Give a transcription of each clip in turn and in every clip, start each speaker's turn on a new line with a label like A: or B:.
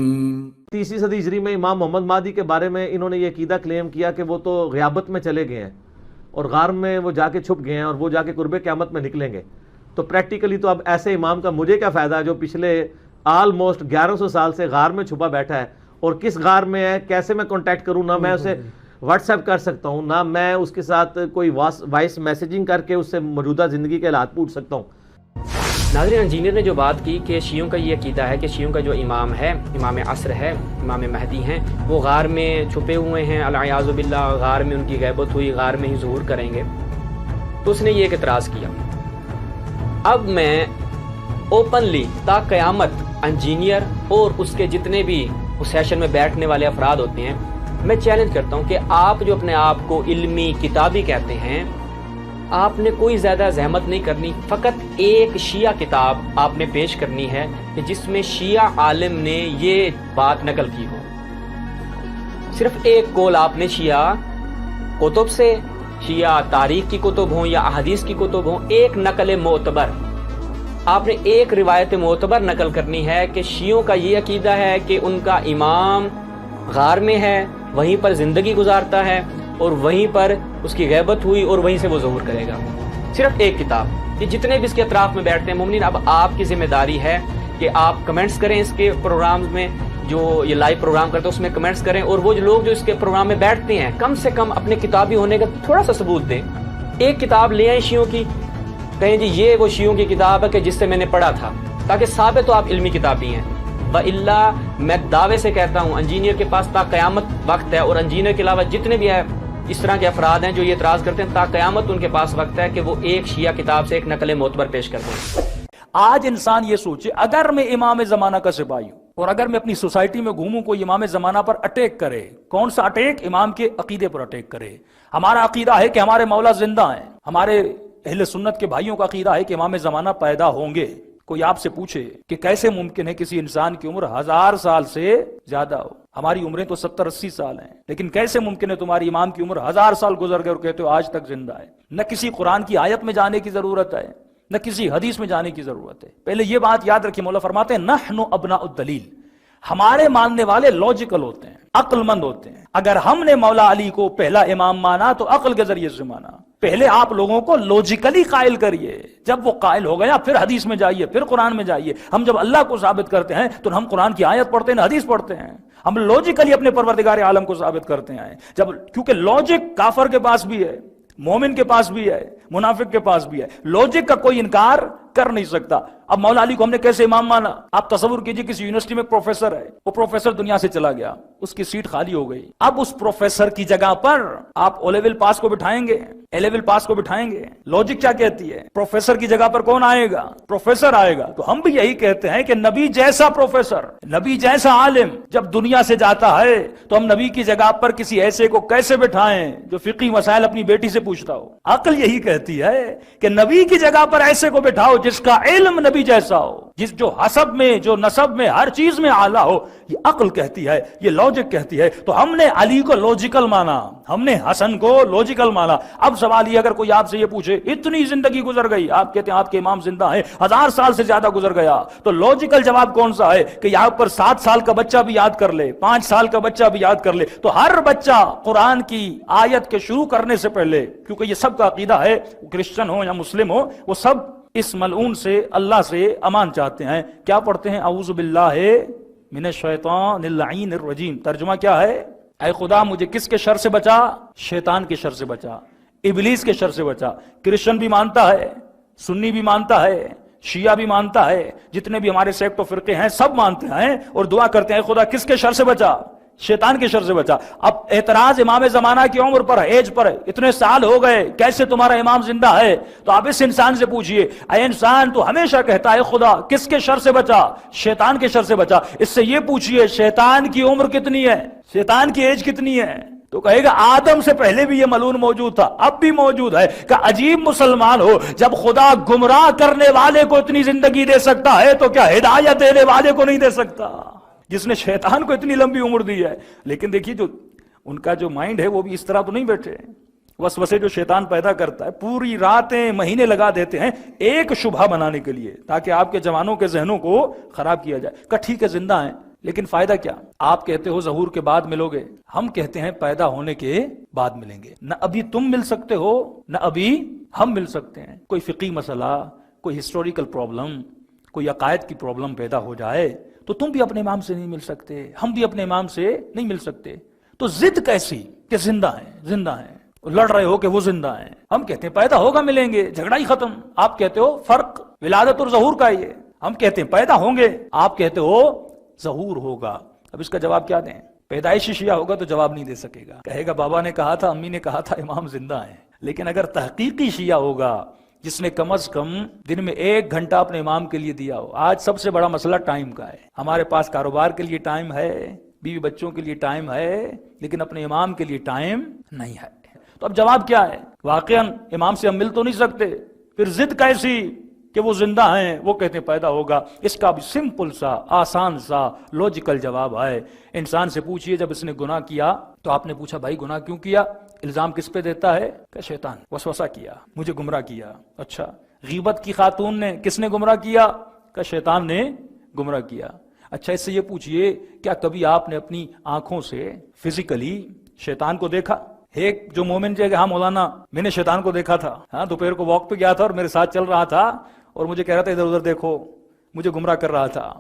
A: तीसरी सदी हिजरी में इमाम मोहम्मद महदी के बारे में इन्होंने ये अकीदा क्लेम किया कि वो तो ग़ियाबत में चले गए हैं और गार में वो जाके छुप गए हैं और वो जाके कुर्बे क़यामत में निकलेंगे। तो प्रैक्टिकली तो अब ऐसे इमाम का मुझे क्या फ़ायदा जो पिछले ऑलमोस्ट 1100 साल से गार में छुपा बैठा है, और किस गार में है, कैसे मैं कॉन्टैक्ट करूँ, ना मैं उसे व्हाट्सएप कर सकता हूँ, ना मैं उसके साथ कोई वॉइस मैसेजिंग करके उससे मौजूदा ज़िंदगी के हालात पूछ सकता हूँ।
B: नाज़रीन, इंजीनियर ने जो बात की कि शियों का ये अकीदा है कि शियों का जो इमाम है, इमाम असर है, इमाम महदी हैं, वो गार में छुपे हुए हैं, अल-इयाज़ु बिल्लाह, गार में उनकी ग़ैबत हुई, गार में ही ज़ुहूर करेंगे। तो उसने ये एक एतराज़ किया। अब मैं ओपनली ता क़यामत इंजीनियर और उसके जितने भी उस सेशन में बैठने वाले अफराद होते हैं, मैं चैलेंज करता हूँ कि आप जो अपने आप को इल्मी किताबी कहते हैं, आपने कोई ज़्यादा ज़हमत नहीं करनी, फ़कत एक शिया किताब आपने पेश करनी है कि जिसमें शिया आलिम ने ये बात नकल की हो। सिर्फ एक कौल आपने शिया कुतुब से, शिया तारीख की कुतुब हों या अहादीस की कुतुब हों, एक नकल मोतबर, आपने एक रिवायत मोतबर नकल करनी है कि शियों का ये अकीदा है कि उनका इमाम गार में है, वहीं पर ज़िंदगी गुजारता है और वहीं पर उसकी ग़ैबत हुई और वहीं से वो ज़ुहूर करेगा। सिर्फ एक किताब। ये जितने भी इसके अतराफ़ में बैठते हैं मोमिनीन, अब आपकी ज़िम्मेदारी है कि आप कमेंट्स करें इसके प्रोग्राम में, जो ये लाइव प्रोग्राम करते हैं उसमें कमेंट्स करें, और वो जो लोग जो इसके प्रोग्राम में बैठते हैं कम से कम अपने किताबी होने का थोड़ा सा सबूत दें। एक किताब ले आए शियों की, कहें जी ये वो शियों की किताब है कि जिससे मैंने पढ़ा था, ताकि साबित तो आप इल्मी किताबी हैं। वइल्ला मैं दावे से कहता हूँ इंजीनियर के पास ता क़यामत वक्त है, और इंजीनियर के अलावा जितने भी है इस तरह के अफराद हैं जो ये एतराज़ करते हैं, ता क़यामत उनके पास वक्त है कि वो एक शिया किताब से एक नकल मोतबर पेश कर दें।
C: आज इंसान ये सोचे, अगर मैं इमाम ज़माना का सिपाही हूँ और अगर मैं अपनी सोसाइटी में घूमूं, कोई इमाम ज़माना पर अटैक करे, कौन सा अटैक? इमाम के अकीदे पर अटैक करे। हमारा अकीदा है कि हमारे मौला जिंदा हैं, हमारे अहले सुन्नत के भाइयों का अकीदा है कि इमाम ज़माना पैदा होंगे। कोई आपसे पूछे कि कैसे मुमकिन है किसी इंसान की उम्र 1000 साल से ज्यादा हो, हमारी उम्रें तो 70-80 साल हैं, लेकिन कैसे मुमकिन है तुम्हारी इमाम की उम्र 1000 साल गुजर गए और कहते हो आज तक जिंदा है? न किसी कुरान की आयत में जाने की जरूरत है, न किसी हदीस में जाने की जरूरत है। पहले ये बात याद रखिए, मौला फरमाते हैं नहनु अबनाउद दलील, हमारे मानने वाले लॉजिकल होते हैं, अक्लमंद होते हैं। अगर हमने मौला अली को पहला इमाम माना तो अक्ल के जरिए से माना। पहले आप लोगों को लॉजिकली कायल करिए, जब वो कायल हो गया फिर हदीस में जाइए, फिर कुरान में जाइए। हम जब अल्लाह को साबित करते हैं तो हम कुरान की आयत पढ़ते हैं, हदीस पढ़ते हैं। हम लॉजिकली अपने परवरदिगार आलम को साबित करते हैं, जब क्योंकि लॉजिक काफर के पास भी है, मोमिन के पास भी है, मुनाफिक के पास भी है। लॉजिक का कोई इनकार कर नहीं सकता। अब मौला अली को हमने कैसे इमाम माना? आप तसव्वुर कीजिए, किसी यूनिवर्सिटी में प्रोफेसर है, वो प्रोफेसर दुनिया से चला गया, उसकी सीट खाली हो गई। अब उस प्रोफेसर की जगह पर आप ओ लेवल पास को बिठाएंगे, ए लेवल पास को बिठाएंगे? लॉजिक क्या कहती है? प्रोफेसर की जगह पर कौन आएगा? प्रोफेसर आएगा। तो हम भी यही कहते हैं कि नबी जैसा प्रोफेसर, नबी जैसा आलिम जब दुनिया से जाता है तो हम नबी की जगह पर किसी ऐसे को कैसे बिठाएं जो फिकी मसाइल अपनी बेटी से पूछता हो? अक्ल यही कहती है कि नबी की जगह पर ऐसे को बिठाओ जिसका इल्म नबी जैसा हो, जिस जो हसब में, जो नसब में, हर चीज में आला हो। ये अक्ल कहती है, ये लॉजिक कहती है। तो हमने अली को लॉजिकल माना, हमने हसन को लॉजिकल माना। अब सवाल ये, अगर कोई आपसे ये पूछे इतनी जिंदगी गुजर गई, आप कहते हैं आपके इमाम जिंदा है, 1000 साल से ज्यादा गुजर गया, तो लॉजिकल जवाब कौन सा है? कि यहां पर 7 साल का बच्चा भी याद कर ले, 5 साल का बच्चा भी याद कर ले। तो हर बच्चा कुरान की आयत के शुरू करने से पहले, क्योंकि ये सबका अकीदा है, क्रिश्चियन हो या मुस्लिम हो, वो सब इस मलऊन से, अल्लाह से अमान चाहते हैं। क्या पढ़ते हैं? औज़ु बिल्लाहि मिनश शैतानिर लाइनिर रजीम। तर्जुमा क्या है? ऐ खुदा मुझे किसके शर से बचा? शैतान के शर से बचा, इबलीस के शर से बचा। क्रिश्चियन भी मानता है, सुन्नी भी मानता है, शिया भी मानता है, जितने भी हमारे सेक्ट और फिरके हैं सब मानते हैं और दुआ करते हैं खुदा किसके शर से बचा? शैतान के शर से बचा। अब एतराज इमाम ज़माना की उम्र पर, एज पर, इतने साल हो गए, कैसे तुम्हारा इमाम जिंदा है? तो आप इस इंसान से पूछिए, ऐ इंसान तो हमेशा कहता है खुदा किसके शर से बचा? शैतान के शर से बचा। इससे ये पूछिए शैतान की उम्र कितनी है, शैतान की एज कितनी है? तो कहेगा आदम से पहले भी ये मलून मौजूद था, अब भी मौजूद है। का अजीब मुसलमान हो, जब खुदा गुमराह करने वाले को इतनी जिंदगी दे सकता है तो क्या हिदायत देने वाले को नहीं दे सकता, जिसने शैतान को इतनी लंबी उम्र दी है? लेकिन देखिए जो उनका जो माइंड है वो भी इस तरह तो नहीं बैठे। वसवसे जो शैतान पैदा करता है, पूरी रातें महीने लगा देते हैं एक शुबहा बनाने के लिए, ताकि आपके जवानों के जहनों को खराब किया जाए। का ठीक है जिंदा है, لیکن فائدہ کیا؟ آپ کہتے ہو ظہور کے بعد ملو گے، ہم کہتے ہیں پیدا ہونے کے بعد ملیں گے۔ نہ ابھی تم مل سکتے ہو نہ ابھی ہم مل سکتے ہیں۔ کوئی فقہی مسئلہ، کوئی ہسٹوریکل پرابلم، کوئی عقائد کی پرابلم پیدا ہو جائے تو تم بھی اپنے امام سے نہیں مل سکتے، ہم بھی اپنے امام سے نہیں مل سکتے۔ تو ضد کیسی کہ زندہ ہیں لڑ رہے ہو کہ وہ زندہ ہیں؟ ہم کہتے ہیں پیدا ہوگا ملیں گے، جھگڑا ہی ختم۔ آپ کہتے ہو فرق ولادت اور ظہور کا ہے، ہم کہتے ہیں پیدا ہوں گے، آپ کہتے ہو ظہور ہوگا۔ اب اس کا جواب کیا دیں؟ پیدائشی شیعہ ہوگا تو جواب نہیں دے سکے گا، کہے گا بابا نے کہا تھا، امی نے کہا تھا، امام زندہ ہیں۔ لیکن اگر تحقیقی شیعہ ہوگا جس نے کم از کم دن میں 1 گھنٹہ اپنے امام کے لیے دیا ہو، آج سب سے بڑا مسئلہ ٹائم کا ہے، ہمارے پاس کاروبار کے لیے ٹائم ہے، بیوی بچوں کے لیے ٹائم ہے، لیکن اپنے امام کے لیے ٹائم نہیں ہے۔ تو اب جواب کیا ہے؟ واقعاً امام سے ہم مل تو نہیں سکتے، پھر ضد کیسی کہ وہ زندہ ہیں، وہ کہتے ہیں پیدا ہوگا؟ اس کا بھی سمپل سا، آسان سا، لوجیکل جواب ہے۔ انسان سے پوچھئے جب اس نے گناہ کیا تو آپ نے پوچھا بھائی گناہ کیوں کیا؟ الزام کس پہ دیتا ہے؟ کہ شیطان وسوسہ کیا، مجھے گمراہ کیا۔ اچھا، غیبت کی خاتون نے کس نے گمراہ کیا؟ کہ شیطان نے گمراہ کیا۔ اچھا، اس سے یہ پوچھئے کیا کبھی آپ نے اپنی آنکھوں سے فزیکلی شیطان کو دیکھا؟ ایک جو مومن جو ہے کہ ہاں مولانا میں نے شیطان کو دیکھا تھا، ہاں دوپہر کو واک پہ گیا تھا اور میرے ساتھ چل رہا تھا اور مجھے کہہ رہا تھا ادھر ادھر دیکھو، مجھے گمراہ کر رہا تھا۔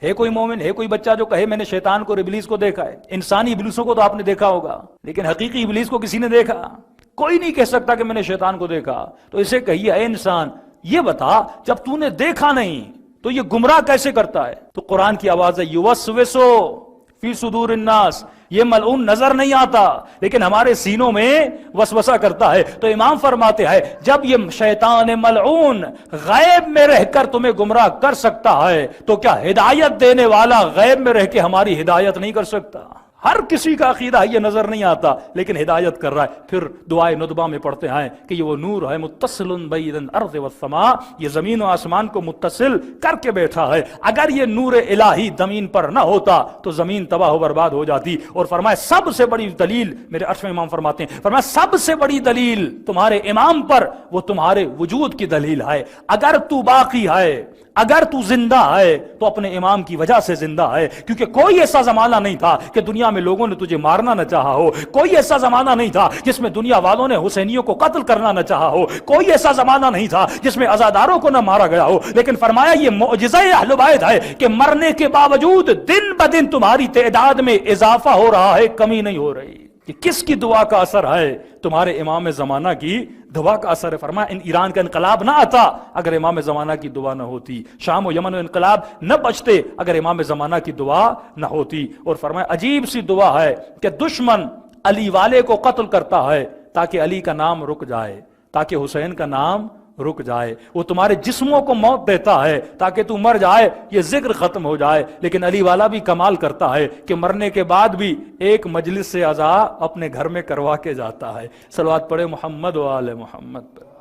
C: ہے کوئی مومن، ہے کوئی بچہ جو کہے میں نے شیطان کو اور ابلیس کو دیکھا ہے؟ انسانی ابلیسوں کو تو آپ نے دیکھا ہوگا، لیکن حقیقی ابلیس کو کسی نے دیکھا؟ کوئی نہیں کہہ سکتا کہ میں نے شیطان کو دیکھا۔ تو اسے کہیے اے انسان یہ بتا جب تو نے دیکھا نہیں تو یہ گمراہ کیسے کرتا ہے؟ تو قرآن کی آواز ہے یوسوسو فی صدور الناس، یہ ملعون نظر نہیں آتا لیکن ہمارے سینوں میں وسوسہ کرتا ہے۔ تو امام فرماتے ہیں جب یہ شیطان ملعون غیب میں رہ کر تمہیں گمراہ کر سکتا ہے تو کیا ہدایت دینے والا غیب میں رہ کے ہماری ہدایت نہیں کر سکتا؟ ہر کسی کا عقیدہ ہے یہ نظر نہیں آتا لیکن ہدایت کر رہا ہے۔ پھر دعائے ندبہ میں پڑھتے ہیں کہ یہ وہ نور ہے متصل بین الارض والسماء، یہ زمین و آسمان کو متصل کر کے بیٹھا ہے۔ اگر یہ نور الہی زمین پر نہ ہوتا تو زمین تباہ و برباد ہو جاتی۔ اور فرمایا سب سے بڑی دلیل، میرے 8ویں امام فرماتے ہیں، فرمایا سب سے بڑی دلیل تمہارے امام پر وہ تمہارے وجود کی دلیل ہے۔ اگر تو باقی ہے، اگر تو زندہ ہے تو اپنے امام کی وجہ سے زندہ ہے، کیونکہ کوئی ایسا زمانہ نہیں تھا کہ دنیا میں لوگوں نے تجھے مارنا نہ چاہا ہو، کوئی ایسا زمانہ نہیں تھا جس میں دنیا والوں نے حسینیوں کو قتل کرنا نہ چاہا ہو، کوئی ایسا زمانہ نہیں تھا جس میں عزاداروں کو نہ مارا گیا ہو، لیکن فرمایا یہ معجزہ اہل بیت ہے کہ مرنے کے باوجود دن بدن تمہاری تعداد میں اضافہ ہو رہا ہے، کمی نہیں ہو رہی۔ کہ کس کی دعا کا اثر ہے؟ تمہارے امام زمانہ کی دعا کا اثر ہے۔ فرمایا ایران کا انقلاب نہ آتا اگر امام زمانہ کی دعا نہ ہوتی، شام و یمن و انقلاب نہ بچتے اگر امام زمانہ کی دعا نہ ہوتی۔ اور فرمایا عجیب سی دعا ہے کہ دشمن علی والے کو قتل کرتا ہے تاکہ علی کا نام رک جائے، تاکہ حسین کا نام رک جائے۔ وہ تمہارے جسموں کو موت دیتا ہے تاکہ تو مر جائے، یہ ذکر ختم ہو جائے۔ لیکن علی والا بھی کمال کرتا ہے کہ مرنے کے بعد بھی ایک مجلس سے عزا اپنے گھر میں کروا کے جاتا ہے۔ صلوات پڑھے محمد و آل محمد پر۔